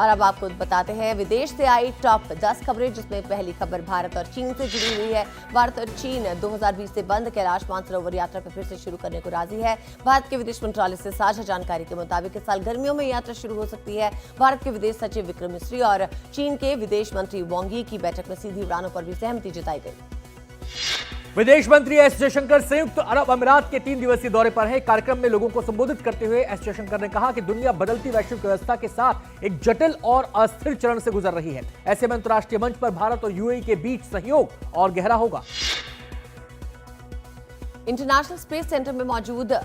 और अब आपको बताते हैं विदेश से आई टॉप 10 खबरें, जिसमें पहली खबर भारत और चीन से जुड़ी हुई है। भारत और चीन 2020 से बंद कैलाश मानसरोवर यात्रा पर फिर से शुरू करने को राजी है। भारत के विदेश मंत्रालय से साझा जानकारी के मुताबिक इस साल गर्मियों में यात्रा शुरू हो सकती है। भारत के विदेश सचिव विक्रम मिस्री और चीन के विदेश मंत्री वांग यी की बैठक में सीधी उड़ानों पर भी सहमति जताई गई। विदेश मंत्री एस जयशंकर संयुक्त अरब अमीरात के 3 दिवसीय दौरे पर हैं। कार्यक्रम में लोगों को संबोधित करते हुए एस जयशंकर ने कहा कि दुनिया बदलती वैश्विक व्यवस्था के साथ एक जटिल और अस्थिर चरण से गुजर रही है। ऐसे में अंतर्राष्ट्रीय मंच पर भारत और यूएई के बीच सहयोग और गहरा होगा। इंटरनेशनल स्पेस सेंटर में मौजूद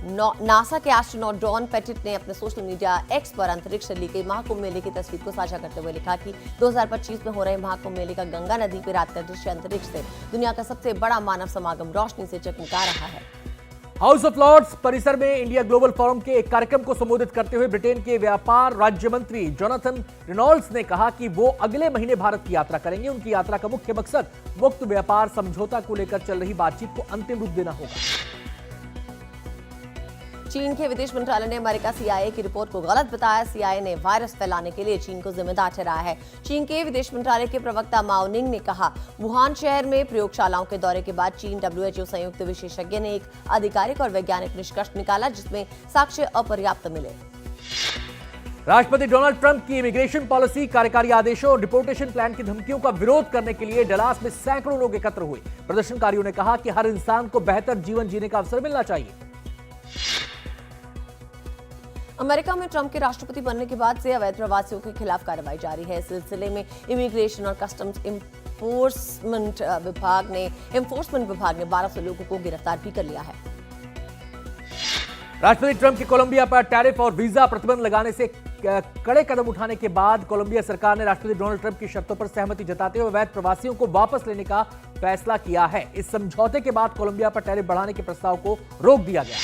नासा के एस्ट्रोनॉट डॉन पेटिट ने अपने सोशल मीडिया एक्स पर अंतरिक्ष से ली गई महाकुंभ मेले की तस्वीर को साझा करते हुए लिखा कि 2025 में हो रहे महाकुंभ मेले का गंगा नदी पर रात का दृश्य अंतरिक्ष से दुनिया का सबसे बड़ा मानव समागम रोशनी से चमका रहा है। हाउस ऑफ लॉर्ड्स परिसर में इंडिया ग्लोबल फोरम के एक कार्यक्रम को संबोधित करते हुए ब्रिटेन के व्यापार राज्य मंत्री जोनाथन रेनॉल्ड्स ने कहा कि वो अगले महीने भारत की यात्रा करेंगे। उनकी यात्रा का मुख्य मकसद मुक्त व्यापार समझौता को लेकर चल रही बातचीत को अंतिम रूप देना होगा। चीन के विदेश मंत्रालय ने अमेरिका CIA की रिपोर्ट को गलत बताया। CIA ने वायरस फैलाने के लिए चीन को जिम्मेदार ठहराया है। चीन के विदेश मंत्रालय के प्रवक्ता माओ निंग ने कहा, वुहान शहर में प्रयोगशालाओं के दौरे के बाद चीन WHO संयुक्त विशेषज्ञ ने एक आधिकारिक और वैज्ञानिक निष्कर्ष निकाला, जिसमें साक्ष्य अपर्याप्त मिले। राष्ट्रपति डोनाल्ड ट्रंप की इमिग्रेशन पॉलिसी, कार्यकारी आदेशों और डिपोर्टेशन प्लान की धमकियों का विरोध करने के लिए डलास में सैकड़ों लोग एकत्र हुए। प्रदर्शनकारियों ने कहा कि हर इंसान को बेहतर जीवन जीने का अवसर मिलना चाहिए। अमेरिका में ट्रंप के राष्ट्रपति बनने के बाद से अवैध प्रवासियों के खिलाफ कार्रवाई जारी है। इस सिलसिले में इमिग्रेशन और कस्टम्स एनफोर्समेंट विभाग ने 1200 लोगों को गिरफ्तार भी कर लिया है। राष्ट्रपति ट्रंप की कोलंबिया पर टैरिफ और वीजा प्रतिबंध लगाने से कड़े कदम उठाने के बाद कोलंबिया सरकार ने राष्ट्रपति डोनाल्ड ट्रंप की शर्तों पर सहमति जताते हुए अवैध प्रवासियों को वापस लेने का फैसला किया है। इस समझौते के बाद कोलंबिया पर टैरिफ बढ़ाने के प्रस्ताव को रोक दिया गया।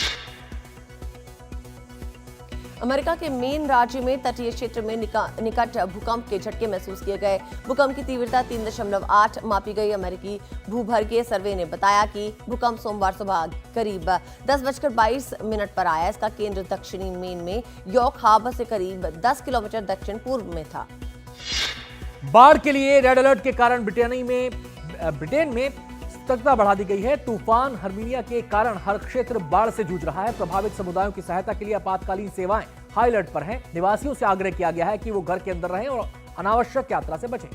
अमेरिका के मेन राज्य में तटीय क्षेत्र में निकट भूकंप के झटके महसूस किए गए। भूकंप की तीव्रता 3.8 मापी गई। अमेरिकी भूभर्गीय सर्वे ने बताया कि भूकंप सोमवार सुबह करीब 10:22 पर आया। इसका केंद्र दक्षिणी मेन में यॉर्क हार्बर से करीब 10 किलोमीटर दक्षिण पूर्व में था। बाढ़ के लिए रेड अलर्ट के कारण ब्रिटेन में सतर्कता बढ़ा दी गई है। तूफान हरमीनिया के कारण हर क्षेत्र बाढ़ से जूझ रहा है। प्रभावित समुदायों की सहायता के लिए आपातकालीन सेवाएं हाई अलर्ट पर हैं। निवासियों से आग्रह किया गया है कि वो घर के अंदर रहें और अनावश्यक यात्रा से बचें।